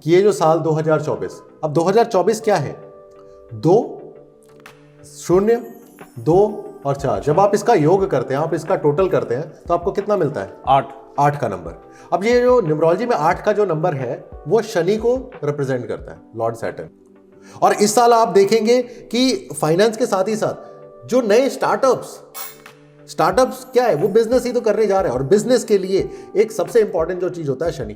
कि ये जो साल 2024, अब 2024 क्या है? 2, 0, 2 और 4, जब आप इसका योग करते हैं, आप इसका टोटल करते हैं तो आपको कितना मिलता है? 8 का नंबर। अब ये जो न्यूमरोलॉजी में 8 का जो नंबर है वो शनि को रिप्रेजेंट करता है, लॉर्ड सैटर्न। और इस साल आप देखेंगे कि फाइनेंस के साथ ही साथ जो नए स्टार्टअप्स क्या है, वो बिजनेस ही तो करने जा रहे हैं। और बिजनेस के लिए एक सबसे इंपॉर्टेंट जो चीज होता है शनि।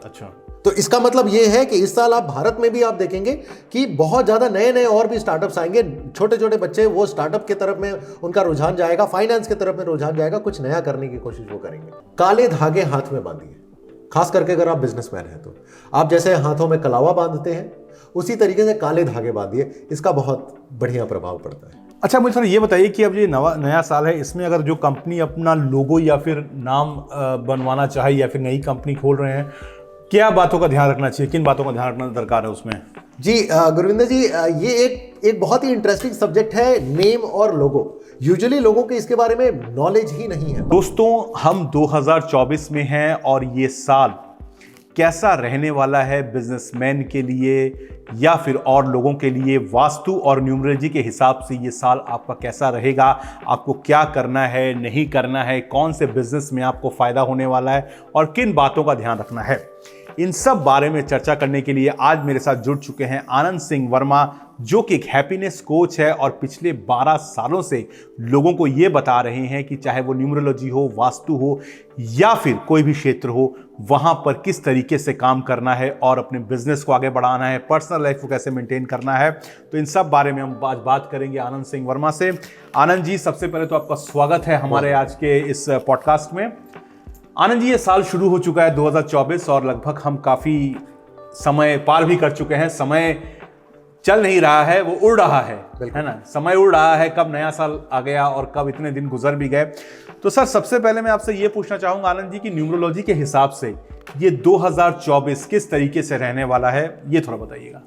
अच्छा, तो इसका मतलब यह है कि इस साल आप भारत में भी आप देखेंगे कि बहुत ज्यादा नए नए और भी स्टार्टअप्स आएंगे। छोटे छोटे बच्चे वो स्टार्टअप की तरफ में उनका रुझान जाएगा, फाइनेंस की तरफ में रुझान जाएगा, कुछ नया करने की कोशिश वो करेंगे। काले धागे हाथ में बांधिए, खास करके अगर आप बिजनेसमैन हैं तो। आप जैसे हाथों में कलावा बांधते हैं उसी तरीके से काले धागे बांधिए, इसका बहुत बढ़िया प्रभाव पड़ता है। अच्छा, मुझे सर ये बताइए कि अब ये नया साल है, इसमें अगर जो कंपनी अपना लोगो या फिर नाम बनवाना चाहे या फिर नई कंपनी खोल रहे हैं, क्या बातों का ध्यान रखना चाहिए, किन बातों का ध्यान रखना दरकार है उसमें? जी गुरविंदर जी, ये एक बहुत ही इंटरेस्टिंग सब्जेक्ट है, नेम और लोगो। यूजुअली लोगों के इसके बारे में नॉलेज ही नहीं है। दोस्तों, हम 2024 में हैं और ये साल कैसा रहने वाला है बिजनेसमैन के लिए या फिर और लोगों के लिए, वास्तु और न्यूमरोलॉजी के हिसाब से ये साल आपका कैसा रहेगा, आपको क्या करना है, नहीं करना है, कौन से बिजनेस में आपको फायदा होने वाला है और किन बातों का ध्यान रखना है, इन सब बारे में चर्चा करने के लिए आज मेरे साथ जुड़ चुके हैं आनंद सिंह वर्मा, जो कि एक हैप्पीनेस कोच है और पिछले 12 सालों से लोगों को ये बता रहे हैं कि चाहे वो न्यूमरोलॉजी हो, वास्तु हो या फिर कोई भी क्षेत्र हो, वहां पर किस तरीके से काम करना है और अपने बिजनेस को आगे बढ़ाना है, पर्सनल लाइफ को कैसे मेंटेन करना है। तो इन सब बारे में हम आज बात करेंगे आनंद सिंह वर्मा से। आनंद जी, सबसे पहले तो आपका स्वागत है हमारे आज के इस पॉडकास्ट में। आनंद जी, ये साल शुरू हो चुका है 2024 और लगभग हम काफ़ी समय पार भी कर चुके हैं। समय चल नहीं रहा है, वो उड़ रहा है ना? समय उड़ रहा है, कब नया साल आ गया और कब इतने दिन गुजर भी गए। तो सर, सबसे पहले मैं आपसे ये पूछना चाहूँगा आनंद जी कि न्यूमरोलॉजी के हिसाब से ये 2024 किस तरीके से रहने वाला है, ये थोड़ा बताइएगा।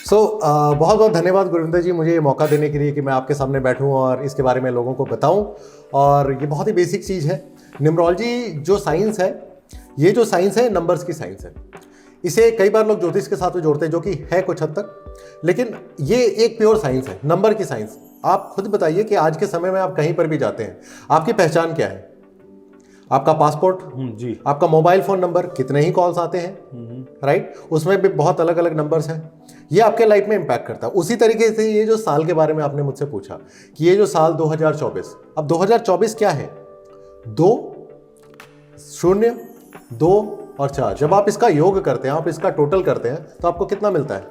बहुत बहुत धन्यवाद गुरविंदर जी, मुझे ये मौका देने के लिए कि मैं आपके सामने बैठूं और इसके बारे में लोगों को बताऊं। और ये बहुत ही बेसिक चीज़ है। न्यूमरोलॉजी जो साइंस है, ये जो साइंस है नंबर्स की साइंस है। इसे कई बार लोग ज्योतिष के साथ में जोड़ते हैं, जो कि है कुछ हद तक, लेकिन ये एक प्योर साइंस है, नंबर की साइंस। आप खुद बताइए कि आज के समय में आप कहीं पर भी जाते हैं, आपकी पहचान क्या है? आपका पासपोर्ट जी, आपका मोबाइल फोन नंबर, कितने ही कॉल्स आते हैं, राइट? उसमें भी बहुत अलग अलग नंबर्स हैं। ये आपके लाइफ में इंपैक्ट करता है। उसी तरीके से ये जो साल के बारे में आपने मुझसे पूछा कि ये जो साल 2024, अब 2024 क्या है? 2, 0, 2 और 4, जब आप इसका योग करते हैं, आप इसका टोटल करते हैं तो आपको कितना मिलता है?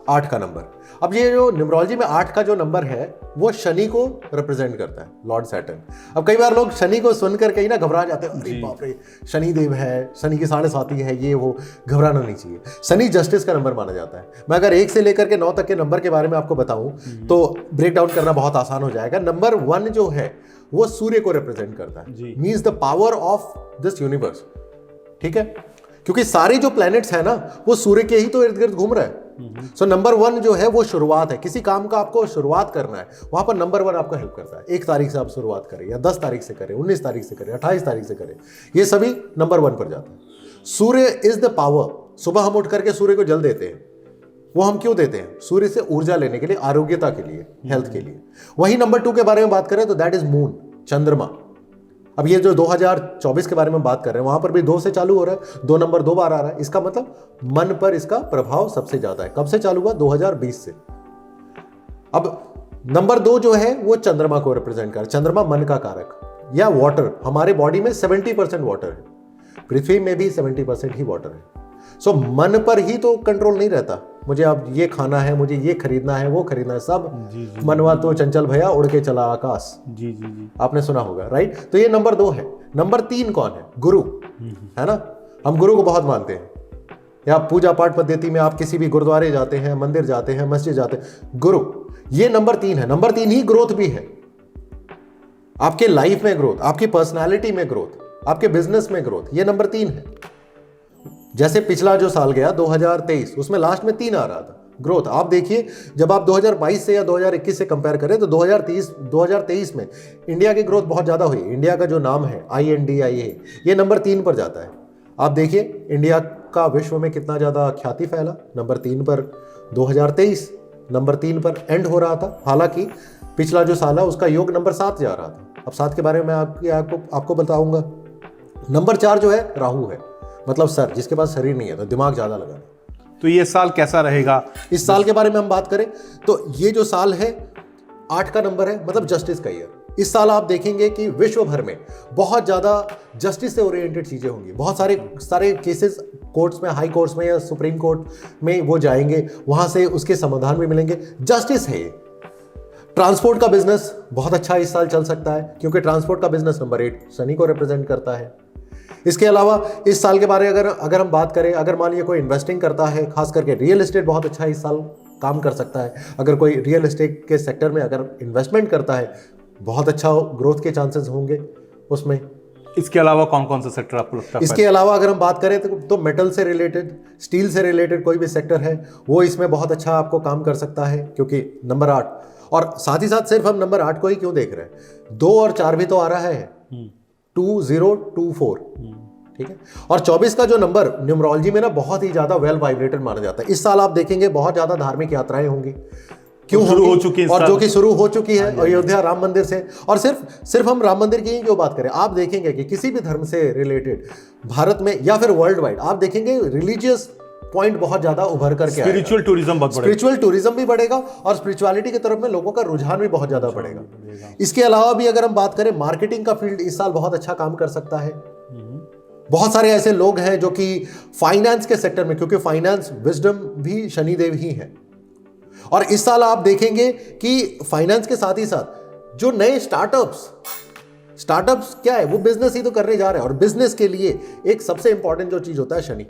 8 का नंबर। अब ये जो न्यूमरोलॉजी में 8 का जो नंबर है वो शनि को रिप्रेजेंट करता है, लॉर्ड सैटर्न। अब कई बार लोग शनि को सुनकर के ही ना घबरा जाते हैं, अरे बाप रे, शनि देव है, शनि की 7.5 है, ये वो। घबराना नहीं चाहिए। शनि जस्टिस का नंबर माना जाता है। मैं अगर 1 से लेकर के 9 तक के नंबर के बारे में आपको बताऊं तो ब्रेक डाउन करना बहुत आसान हो जाएगा। नंबर 1 जो है वो सूर्य को रिप्रेजेंट करता है, means the power of this universe. ठीक है, क्योंकि सारे जो प्लैनेट्स हैं ना वो सूर्य के ही तो इर्द गिर्द घूम रहे हैं। सो नंबर 1 जो है वो शुरुआत है। किसी काम का आपको शुरुआत करना है, वहां पर नंबर 1 आपको हेल्प करता है। 1 तारीख से आप शुरुआत करें या 10 तारीख से करें, 19 तारीख से करें, 28 तारीख से करें, ये सभी नंबर 1 पर जाता है। सूर्य इज द पावर। सुबह हम उठ करके सूर्य को जल देते हैं, वो हम क्यों देते हैं? सूर्य से ऊर्जा लेने के लिए, आरोग्यता के लिए, हेल्थ के लिए। वही नंबर 2 के बारे में बात करें तो दैट इज मून, चंद्रमा। अब ये जो 2024 के बारे में बात कर रहे हैं, वहां पर भी 2 से चालू हो रहा है, 2 नंबर 2 बार आ रहा है। इसका मतलब मन पर इसका प्रभाव सबसे ज्यादा है। कब से चालू हुआ? 2020 से। अब नंबर 2 जो है वो चंद्रमा को रिप्रेजेंट कर रहा है। चंद्रमा मन का कारक या वाटर। हमारे बॉडी में 70% वाटर है, पृथ्वी में भी 70% ही वाटर है। सो मन पर ही तो कंट्रोल नहीं रहता। मुझे अब ये खाना है, मुझे ये खरीदना है, वो खरीदना है, सब मनवा तो चंचल भैया उड़ के चला आकाश। जी, आपने सुना होगा, राइट? तो ये नंबर 2 है। नंबर 3 कौन है? गुरु, है ना? हम गुरु को बहुत मानते हैं। या पूजा पाठ पद्धति में आप किसी भी गुरुद्वारे जाते हैं, मंदिर जाते हैं, मस्जिद जाते हैं, गुरु, ये नंबर 3 है। नंबर 3 ही ग्रोथ भी है। आपके लाइफ में ग्रोथ, आपकी पर्सनैलिटी में ग्रोथ, आपके बिजनेस में ग्रोथ, ये नंबर 3 है। जैसे पिछला जो साल गया 2023, उसमें लास्ट में 3 आ रहा था, ग्रोथ। आप देखिए, जब आप 2022 से या 2021 से कंपेयर करें तो 2023 में इंडिया की ग्रोथ बहुत ज्यादा हुई। इंडिया का जो नाम है INDIA, ये नंबर 3 पर जाता है। आप देखिए, इंडिया का विश्व में कितना ज़्यादा ख्याति फैला। नंबर 3 पर 2023 नंबर 3 पर एंड हो रहा था, हालांकि पिछला जो साल है उसका योग नंबर 7 जा रहा था। अब 7 के बारे में आपको बताऊंगा। नंबर 4 जो है राहु है, मतलब सर, जिसके पास शरीर नहीं है तो दिमाग ज़्यादा लगाना। तो ये साल कैसा रहेगा? इस साल के बारे में हम बात करें तो ये जो साल है 8 का नंबर है, मतलब जस्टिस का ईयर। इस साल आप देखेंगे कि विश्व भर में बहुत ज़्यादा जस्टिस से ओरिएंटेड चीज़ें होंगी। बहुत सारे केसेस कोर्ट्स में, हाई कोर्ट्स में या सुप्रीम कोर्ट में वो जाएंगे, वहाँ से उसके समाधान भी मिलेंगे। जस्टिस है ये। ट्रांसपोर्ट का बिजनेस बहुत अच्छा इस साल चल सकता है, क्योंकि ट्रांसपोर्ट का बिजनेस नंबर 8 शनि को रिप्रेजेंट करता है। इसके अलावा इस साल के बारे में अगर हम बात करें, अगर मान लीजिए कोई इन्वेस्टिंग करता है, खास करके रियल एस्टेट बहुत अच्छा इस साल काम कर सकता है। अगर कोई रियल एस्टेट के सेक्टर में अगर इन्वेस्टमेंट करता है, बहुत अच्छा ग्रोथ के चांसेस होंगे उसमें। इसके अलावा कौन कौन सा सेक्टर आपको लगता है? इसके अलावा अगर हम बात करें तो मेटल से रिलेटेड, स्टील से रिलेटेड कोई भी सेक्टर है वो इसमें बहुत अच्छा आपको काम कर सकता है, क्योंकि नंबर 8, और साथ ही साथ सिर्फ हम नंबर 8 को ही क्यों देख रहे हैं, 2 और 4 भी तो आ रहा है, 2024, ठीक है। और 24 का जो नंबर न्यूमरोलॉजी में ना बहुत ही ज्यादा वेल वाइब्रेटेड माना जाता है। इस साल आप देखेंगे बहुत ज्यादा धार्मिक यात्राएं होंगी, क्यों शुरू हो चुकी है, और जो कि शुरू हो चुकी है अयोध्या राम मंदिर से। और सिर्फ हम राम मंदिर की ही क्यों बात करें, आप देखेंगे कि किसी भी धर्म से रिलेटेड भारत में या फिर वर्ल्ड वाइड आप देखेंगे रिलीजियस पॉइंट बहुत ज्यादा उभर करके आएगा। स्पिरिचुअल टूरिज्म बहुत बढ़ेगा, स्पिरिचुअल टूरिज्म भी बढ़ेगा और स्पिरिचुअलिटी की तरफ में लोगों का रुझान भी बहुत ज्यादा बढ़ेगा। इसके अलावा भी अगर हम बात करें, मार्केटिंग का फील्ड इस साल बहुत अच्छा काम कर सकता है। बहुत सारे ऐसे लोग हैं जो कि फाइनेंस के सेक्टर में, क्योंकि फाइनेंस विजडम भी शनिदेव ही है, और इस साल आप देखेंगे कि फाइनेंस के साथ ही साथ जो नए स्टार्टअप्स क्या है, वो बिजनेस ही तो करने जा रहे हैं। और बिजनेस के लिए एक सबसे इंपॉर्टेंट जो चीज होता है शनि।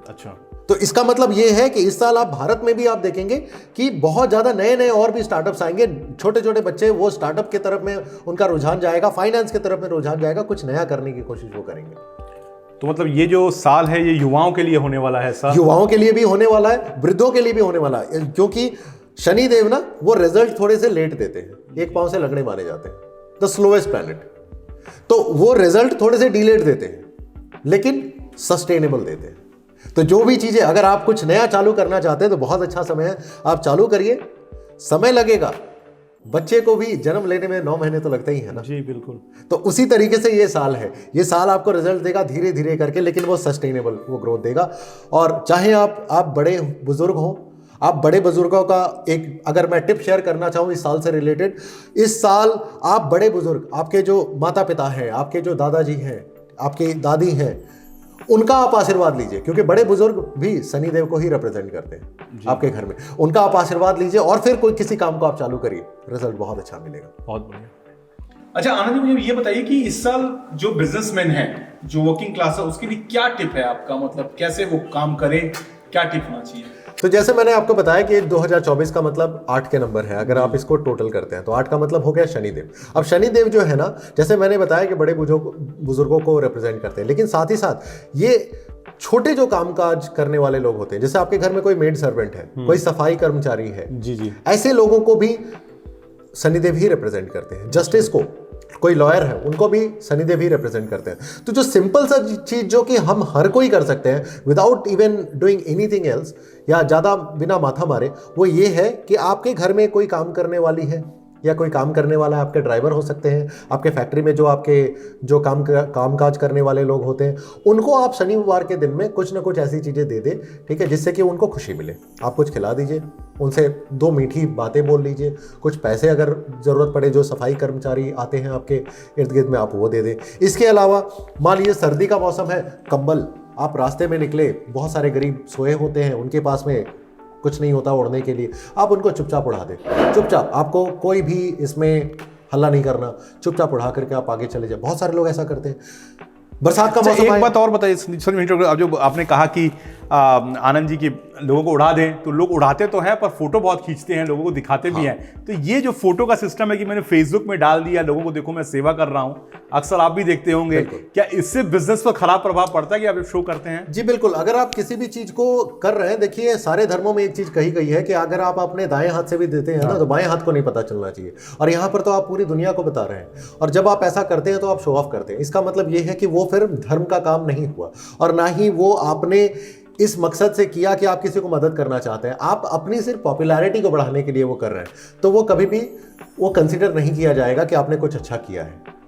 अच्छा, तो इसका मतलब यह है कि इस साल आप भारत में भी आप देखेंगे कि बहुत ज्यादा नए और भी स्टार्टअप्स आएंगे। छोटे छोटे बच्चे वो स्टार्टअप की तरफ में उनका रुझान जाएगा, फाइनेंस की तरफ में रुझान जाएगा, कुछ नया करने की कोशिश वो करेंगे। तो मतलब ये जो साल है ये युवाओं के लिए होने वाला है साल? युवाओं के लिए भी होने वाला है, वृद्धों के लिए भी होने वाला है, क्योंकि शनि देव ना वो रिजल्ट थोड़े से लेट देते हैं, एक पांव से लगड़े माने जाते हैं, द स्लोएस्ट प्लैनेट। तो वो रिजल्ट थोड़े से डिलेड देते हैं, लेकिन सस्टेनेबल देते हैं। तो जो भी चीजें, अगर आप कुछ नया चालू करना चाहते हैं तो बहुत अच्छा समय है, आप चालू करिए। समय लगेगा, बच्चे को भी जन्म लेने में 9 महीने तो लगते ही है ना जी, बिल्कुल। तो उसी तरीके से ये साल है, ये साल आपको रिजल्ट देगा धीरे धीरे करके, लेकिन वो सस्टेनेबल वो ग्रोथ देगा। और चाहे आप बड़े बुजुर्ग हो, आप बड़े बुजुर्गों का एक अगर मैं टिप शेयर करना चाहूँ इस साल से रिलेटेड, इस साल आप बड़े बुजुर्ग, आपके जो माता पिता हैं, आपके जो दादाजी हैं, आपकी दादी हैं, उनका आप आशीर्वाद लीजिए, क्योंकि बड़े बुजुर्ग भी शनिदेव को ही रिप्रेजेंट करते हैं आपके घर में। उनका आप आशीर्वाद लीजिए और फिर कोई किसी काम को आप चालू करिए, रिजल्ट बहुत अच्छा मिलेगा। बहुत बढ़िया। अच्छा आनंद जी, मुझे ये बताइए कि इस साल जो बिजनेसमैन है, जो वर्किंग क्लास है, उसके लिए क्या टिप है आपका, मतलब कैसे वो काम करें, क्या टिप होना चाहिए? तो जैसे मैंने आपको बताया कि 2024 का मतलब 8 के नंबर है, अगर आप इसको टोटल करते हैं तो 8 का मतलब हो गया शनिदेव। अब शनिदेव जो है ना, जैसे मैंने बताया कि बड़े बुजुर्गों को रिप्रेजेंट करते हैं, लेकिन साथ ही साथ ये छोटे जो कामकाज करने वाले लोग होते हैं, जैसे आपके घर में कोई मेड सर्वेंट है, कोई सफाई कर्मचारी है, जी, ऐसे लोगों को भी शनिदेव ही रिप्रेजेंट करते हैं। जस्टिस को, कोई लॉयर है, उनको भी शनिदेव ही रिप्रेजेंट करते हैं। तो जो सिंपल सा चीज जो कि हम हर कोई कर सकते हैं without even doing anything else, या ज्यादा बिना माथा मारे, वो ये है कि आपके घर में कोई काम करने वाली है या कोई काम करने वाला है, आपके ड्राइवर हो सकते हैं, आपके फैक्ट्री में जो कामकाज करने वाले लोग होते हैं, उनको आप शनिवार के दिन में कुछ ना कुछ ऐसी चीज़ें दे दें, ठीक है, जिससे कि उनको खुशी मिले। आप कुछ खिला दीजिए, उनसे 2 मीठी बातें बोल लीजिए, कुछ पैसे अगर ज़रूरत पड़े, जो सफाई कर्मचारी आते हैं आपके इर्द गिर्द में, आप वो दे दें। इसके अलावा मान लीजिए सर्दी का मौसम है, कंबल, आप रास्ते में निकले, बहुत सारे गरीब सोए होते हैं, उनके पास में कुछ नहीं होता ओढ़ने के लिए, आप उनको चुपचाप उड़ा दें। चुपचाप, आपको कोई भी इसमें हल्ला नहीं करना, चुपचाप उड़ा करके आप आगे चले जाए। बहुत सारे लोग ऐसा करते हैं। बरसात का मौसम, एक बात और बताइए, जो आपने कहा कि आनंद जी की लोगों को उड़ा दें, तो लोग उड़ाते तो हैं पर फोटो बहुत खींचते हैं, लोगों को दिखाते भी हैं। तो ये जो फोटो का सिस्टम है कि मैंने फेसबुक में डाल दिया, लोगों को देखो मैं सेवा कर रहा हूं, अक्सर आप भी देखते होंगे, क्या इससे बिजनेस पर खराब प्रभाव पड़ता है कि आप शो करते हैं? जी बिल्कुल। अगर आप किसी भी चीज को कर रहे हैं, देखिए सारे धर्मों में एक चीज कही गई है कि अगर आप अपने दाएं हाथ से भी देते हैं ना, तो बाएं हाथ को नहीं पता चलना चाहिए। और यहाँ पर तो आप पूरी दुनिया को बता रहे हैं, और जब आप ऐसा करते हैं तो आप शो ऑफ करते हैं। इसका मतलब ये है कि वो फिर धर्म का काम नहीं हुआ, और ना ही वो आपने इस मकसद से किया कि आप किसी को मदद करना चाहते हैं। आप अपनी सिर्फ पॉपुलैरिटी को बढ़ाने के लिए वो कर रहे हैं, तो वो कभी भी वो कंसीडर नहीं किया जाएगा कि आपने कुछ अच्छा किया है।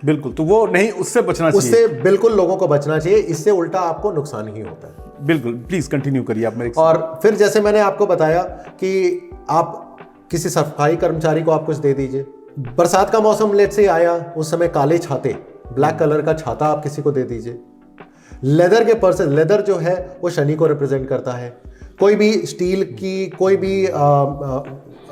बिल्कुल, तो वो नहीं, उससे बचना चाहिए। उससे बिल्कुल लोगों को बचना चाहिए, इससे उल्टा आपको नुकसान ही होता है। बिल्कुल, प्लीज कंटिन्यू करिए आप मेरे। और फिर जैसे मैंने आपको बताया कि आप किसी सफाई कर्मचारी को आप कुछ दे दीजिए। बरसात का मौसम लेट से आया, उस समय काले छाते, ब्लैक कलर का छाता आप किसी को दे दीजिए। लेदर के पर्स, लेदर जो है वो शनि को रिप्रेजेंट करता है। कोई भी स्टील की कोई भी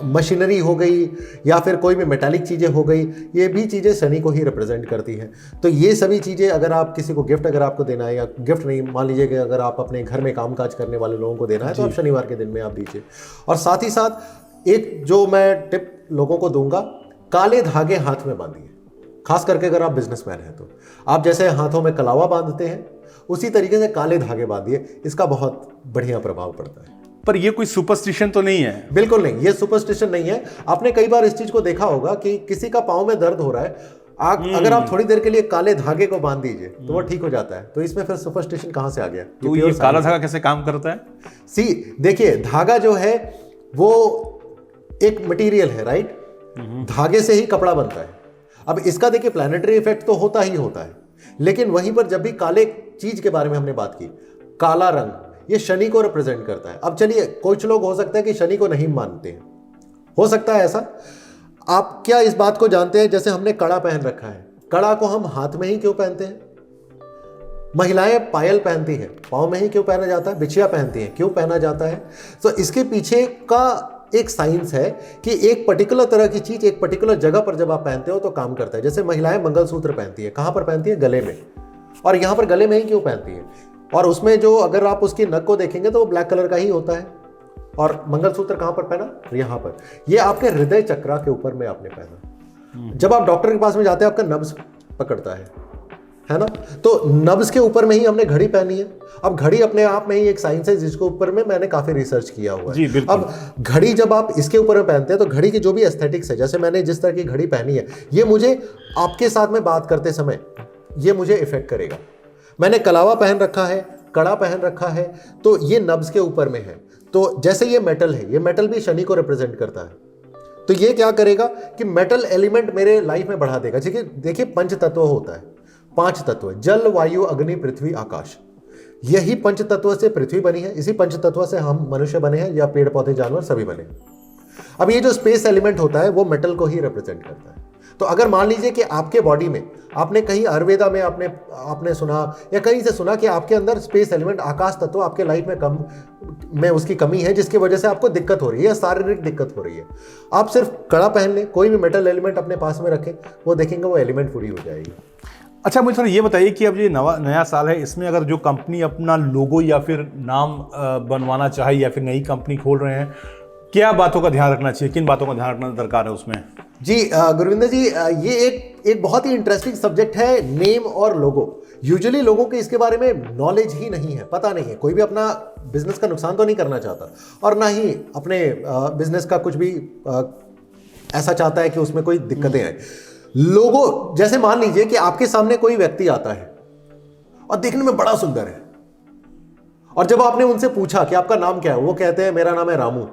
मशीनरी हो गई या फिर कोई भी मेटालिक चीज़ें हो गई, ये भी चीज़ें शनि को ही रिप्रेजेंट करती हैं। तो ये सभी चीज़ें अगर आप किसी को गिफ्ट अगर आपको देना है, या गिफ्ट नहीं, मान लीजिए कि अगर आप अपने घर में कामकाज करने वाले लोगों को देना है, तो आप शनिवार के दिन में आप दीजिए। और साथ ही साथ एक जो मैं टिप लोगों को दूंगा, काले धागे हाथ में बांधिए। खास करके अगर आप बिजनेसमैन हैं तो आप जैसे हाथों में कलावा बांधते हैं, उसी तरीके से काले धागे बांधिए। इसका बहुत बढ़िया प्रभाव पड़ता है। पर ये कोई सुपरस्टिशन तो नहीं है? बिल्कुल नहीं, ये सुपरस्टिशन नहीं है। आपने कई बार इस चीज को देखा होगा कि किसी का पाँव में दर्द हो रहा है, अगर आप थोड़ी देर के लिए काले धागे को बांध दीजिए तो वो ठीक हो जाता है। तो इसमें फिर सुपरस्टिशन कहां से आ गया? तो ये काला धागा कैसे काम करता है? देखिए, धागा जो है वो एक मटेरियल है, राइट? धागे से ही कपड़ा बनता है। अब इसका देखिए प्लैनेटरी इफेक्ट तो होता ही होता है, लेकिन वहीं पर जब भी काले चीज के बारे में हमने बात की, काला रंग, ये शनि को रिप्रेजेंट करता है। अब चलिए, कुछ लोग हो सकता है कि शनि को नहीं मानते हैं, हो सकता है ऐसा। आप क्या इस बात को जानते हैं, जैसे हमने कड़ा पहन रखा है, कड़ा को हम हाथ में ही क्यों पहनते हैं? महिलाएं पायल पहनती हैं, पाँव में ही क्यों पहना जाता है? बिछिया पहनती हैं, क्यों पहना जाता है? तो इसके पीछे का एक साइंस है कि एक पर्टिकुलर तरह की चीज एक पर्टिकुलर जगह पर जब आप पहनते हो तो काम करता है। जैसे महिलाएं मंगलसूत्र पहनती है, कहां पर पहनती है? गले में। और यहां पर गले में ही क्यों पहनती है? और उसमें जो अगर आप उसकी नग को देखेंगे तो वो ब्लैक कलर का ही होता है। और मंगलसूत्र कहां पर पहना? यहां पर। ये आपके हृदय चक्रा के ऊपर में आपने पहना। जब आप डॉक्टर के पास में जाते हैं, आपका नब्ज पकड़ता है ना? तो नब्ज के ऊपर में ही हमने घड़ी पहनी है। अब घड़ी अपने आप में ही एक साइंस है जिसके ऊपर में मैंने काफी रिसर्च किया हुआ है। अब घड़ी जब आप इसके ऊपर में पहनते हैं तो घड़ी की जो भी एस्थेटिक्स है, जैसे मैंने जिस तरह की घड़ी पहनी है, ये मुझे आपके साथ में बात करते समय ये मुझे इफेक्ट करेगा। मैंने कलावा पहन रखा है, कड़ा पहन रखा है, तो ये नब्ज के ऊपर में है। तो जैसे ये मेटल है, ये मेटल भी शनि को रिप्रेजेंट करता है। तो ये क्या करेगा कि मेटल एलिमेंट मेरे लाइफ में बढ़ा देगा। देखिए, पंच तत्व होता है, 5 तत्व, जल, वायु, अग्नि, पृथ्वी, आकाश। यही पंच तत्व से पृथ्वी बनी है, इसी पंच तत्व से हम मनुष्य बने हैं, या पेड़ पौधे जानवर सभी बने। अब ये जो स्पेस एलिमेंट होता है वो मेटल को ही रिप्रेजेंट करता है। तो अगर मान लीजिए कि आपके बॉडी में, आपने कहीं आयुर्वेदा में आपने सुना या कहीं से सुना कि आपके अंदर स्पेस एलिमेंट, आकाश तत्व आपके लाइफ में उसकी कमी है, जिसकी वजह से आपको दिक्कत हो रही है या शारीरिक दिक्कत हो रही है, आप सिर्फ कड़ा पहन लें, कोई भी मेटल एलिमेंट अपने पास में रखें, वो देखेंगे वो एलिमेंट पूरी हो जाएगी। अच्छा, मुझे थोड़ा ये बताइए कि अब ये नया साल है, इसमें अगर जो कंपनी अपना लोगो या फिर नाम बनवाना चाहे या फिर नई कंपनी खोल रहे हैं, क्या बातों का ध्यान रखना चाहिए, किन बातों का ध्यान रखना दरकार है उसमें? जी गुरविंदर जी, ये एक बहुत ही इंटरेस्टिंग सब्जेक्ट है, नेम और लोगो। यूजुअली लोगों के इसके बारे में नॉलेज ही नहीं है, पता नहीं है। कोई भी अपना बिजनेस का नुकसान तो नहीं करना चाहता, और ना ही अपने बिजनेस का कुछ भी ऐसा चाहता है कि उसमें कोई दिक्कतें आए। लोगो, जैसे मान लीजिए कि आपके सामने कोई व्यक्ति आता है और देखने में बड़ा सुंदर है, और जब आपने उनसे पूछा कि आपका नाम क्या है, वो कहते हैं मेरा नाम है रामू।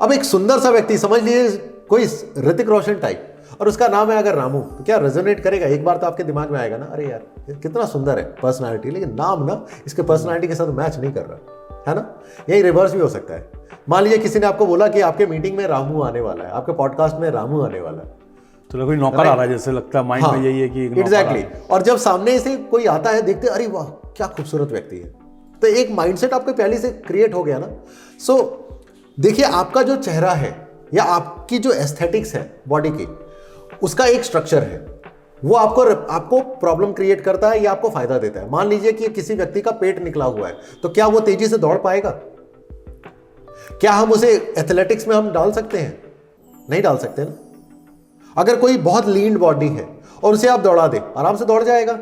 अब एक सुंदर सा व्यक्ति, समझ लीजिए कोई ऋतिक रोशन टाइप, और उसका नाम है अगर रामू, तो क्या रेजोनेट करेगा? एक बार तो आपके दिमाग में आएगा ना, अरे यार कितना सुंदर है पर्सनालिटी, लेकिन नाम ना इसके पर्सनालिटी के साथ मैच नहीं कर रहा है ना। यही रिवर्स भी हो सकता है। मान लीजिए किसी ने आपको बोला कि आपके मीटिंग में रामू आने वाला है, आपके पॉडकास्ट में रामू आने वाला है, तो कोई नौकर आ रहा है, जैसे लगता है माइंड में यही है कि एग्जैक्टली। और जब सामने से कोई आता है, देखते अरे वाह क्या खूबसूरत व्यक्ति है, तो एक माइंडसेट आपके पहले से क्रिएट हो गया ना। सो देखिए, आपका जो चेहरा है या आपकी जो एस्थेटिक्स है बॉडी की, उसका एक स्ट्रक्चर है, वो आपको प्रॉब्लम क्रिएट करता है या आपको फायदा देता है। मान लीजिए कि किसी व्यक्ति का पेट निकला हुआ है, तो क्या वो तेजी से दौड़ पाएगा? क्या हम उसे एथलेटिक्स में हम डाल सकते हैं? नहीं डाल सकते ना। अगर कोई बहुत लीन बॉडी है और उसे आप दौड़ा दे, आराम से दौड़ जाएगा,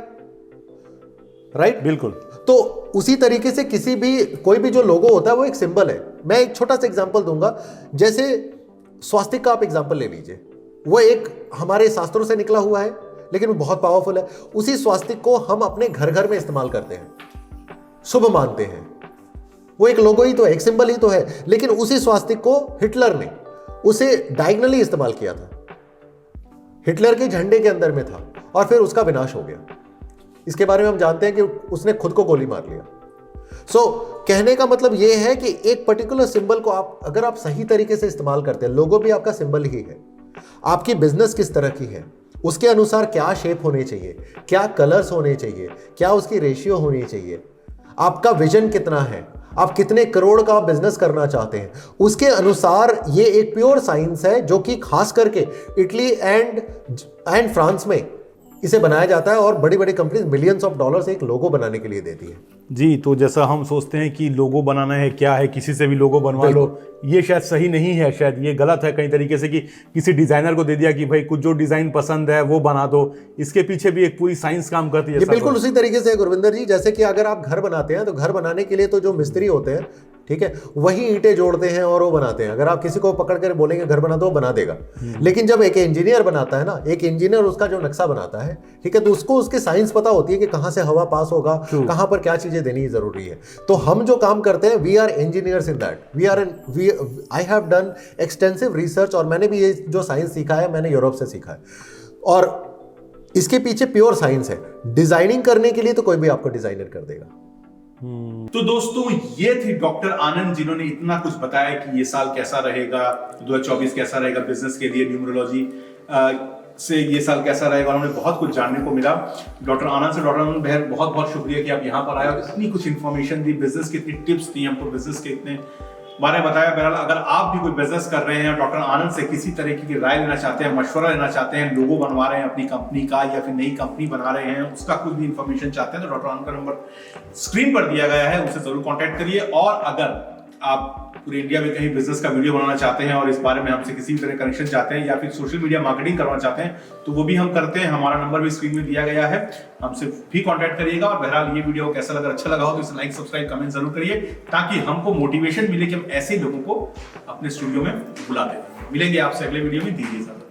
राइट? बिल्कुल। तो उसी तरीके से कोई भी जो लोगो होता है वो एक सिंबल है। मैं एक छोटा सा एग्जांपल दूंगा, जैसे स्वास्तिक का आप एग्जांपल ले लीजिए। वो एक हमारे शास्त्रों से निकला हुआ है, लेकिन वो बहुत पावरफुल है। उसी स्वास्तिक को हम अपने घर घर में इस्तेमाल करते हैं, शुभ मानते हैं। वो एक लोगो ही तो है, एक सिंबल ही तो है, लेकिन उसी स्वास्तिक को हिटलर ने उसे डायगनली इस्तेमाल किया था, हिटलर के झंडे के अंदर में था, और फिर उसका विनाश हो गया। इसके बारे में हम जानते हैं कि उसने खुद को गोली मार लिया। कहने का मतलब यह है कि एक पर्टिकुलर सिंबल को अगर आप सही तरीके से इस्तेमाल करते हैं, लोगो भी आपका सिंबल ही है। आपकी बिजनेस किस तरह की है, उसके अनुसार क्या शेप होने चाहिए, क्या कलर्स होने चाहिए, क्या उसकी रेशियो होनी चाहिए, आपका विजन कितना है, आप कितने करोड़ का बिजनेस करना चाहते हैं, उसके अनुसार ये एक प्योर साइंस है जो कि खास करके इटली एंड फ्रांस में इसे बनाया जाता है, और बड़ी बड़ी कंपनीज मिलियंस ऑफ डॉलर्स एक लोगो बनाने के लिए देती है। जी, तो जैसा हम सोचते हैं कि लोगो बनाना है, क्या है, किसी से भी लोगो बनवा लो, ये शायद सही नहीं है, शायद ये गलत है कई तरीके से कि किसी डिजाइनर को दे दिया कि भाई कुछ जो डिजाइन पसंद है वो बना दो। इसके पीछे भी एक पूरी साइंस काम करती है। ये बिल्कुल उसी तरीके से है गुरविंदर जी, जैसे कि अगर आप घर बनाते हैं तो घर बनाने के लिए तो जो मिस्त्री होते हैं, ठीक है, वही ईंटें जोड़ते हैं और वो बनाते हैं। अगर आप किसी को पकड़ कर बोलेंगे घर बना दो, वो बना देगा। लेकिन जब एक इंजीनियर बनाता है ना, एक इंजीनियर उसका जो नक्शा बनाता है, ठीक है, तो उसको उसकी साइंस पता होती है कि कहाँ से हवा पास होगा, कहाँ पर क्या चीजें देनी जरूरी है। तो हम जो काम करते हैं, we are engineers in that. I have done extensive research, और मैंने भी ये जो साइंस सीखा है मैंने यूरोप से सीखा है, और इसके पीछे प्योर साइंस है। डिजाइनिंग करने के लिए तो कोई भी आपको डिजाइनर कर देगा। तो दोस्तों, ये थे डॉक्टर आनंद, जिन्होंने इतना कुछ बताया कि ये साल कैसा रहेगा, 2024 कैसा रहेगा बिजनेस के लिए, न्यूमरोलॉजी से ये साल कैसा रहेगा, और हमें बहुत कुछ जानने को मिला डॉक्टर आनंद बहर। बहुत बहुत शुक्रिया कि आप यहाँ पर आए और इतनी कुछ इन्फॉर्मेशन दी, बिजनेस की इतनी टिप्स दी हमको, बिजनेस के इतने बारे में बताया। बहरहाल अगर आप भी कोई बिजनेस कर रहे हैं, डॉक्टर आनंद से किसी तरीके की राय लेना चाहते हैं, मशवरा लेना चाहते हैं, लोगो बनवा रहे हैं अपनी कंपनी का, या फिर नई कंपनी बना रहे हैं, उसका कुछ भी इंफॉर्मेशन चाहते हैं, तो डॉक्टर आनंद का नंबर स्क्रीन पर दिया गया है, उनसे जरूर कॉन्टैक्ट करिए। और अगर आप पूरे इंडिया में कहीं बिजनेस का वीडियो बनाना चाहते हैं और इस बारे में हमसे किसी भी तरह कनेक्शन चाहते हैं, या फिर सोशल मीडिया मार्केटिंग करवाना चाहते हैं, तो वो भी हम करते हैं। हमारा नंबर भी स्क्रीन में दिया गया है, हमसे भी कांटेक्ट करिएगा। और बहरहाल ये वीडियो कैसा लगा, अच्छा लगा हो तो इसे लाइक, सब्सक्राइब, कमेंट जरूर करिए, ताकि हमको मोटिवेशन मिले कि हम ऐसे लोगों को अपने स्टूडियो में बुला दें। मिलेंगे आपसे अगले वीडियो में। दीजिए इजाजत।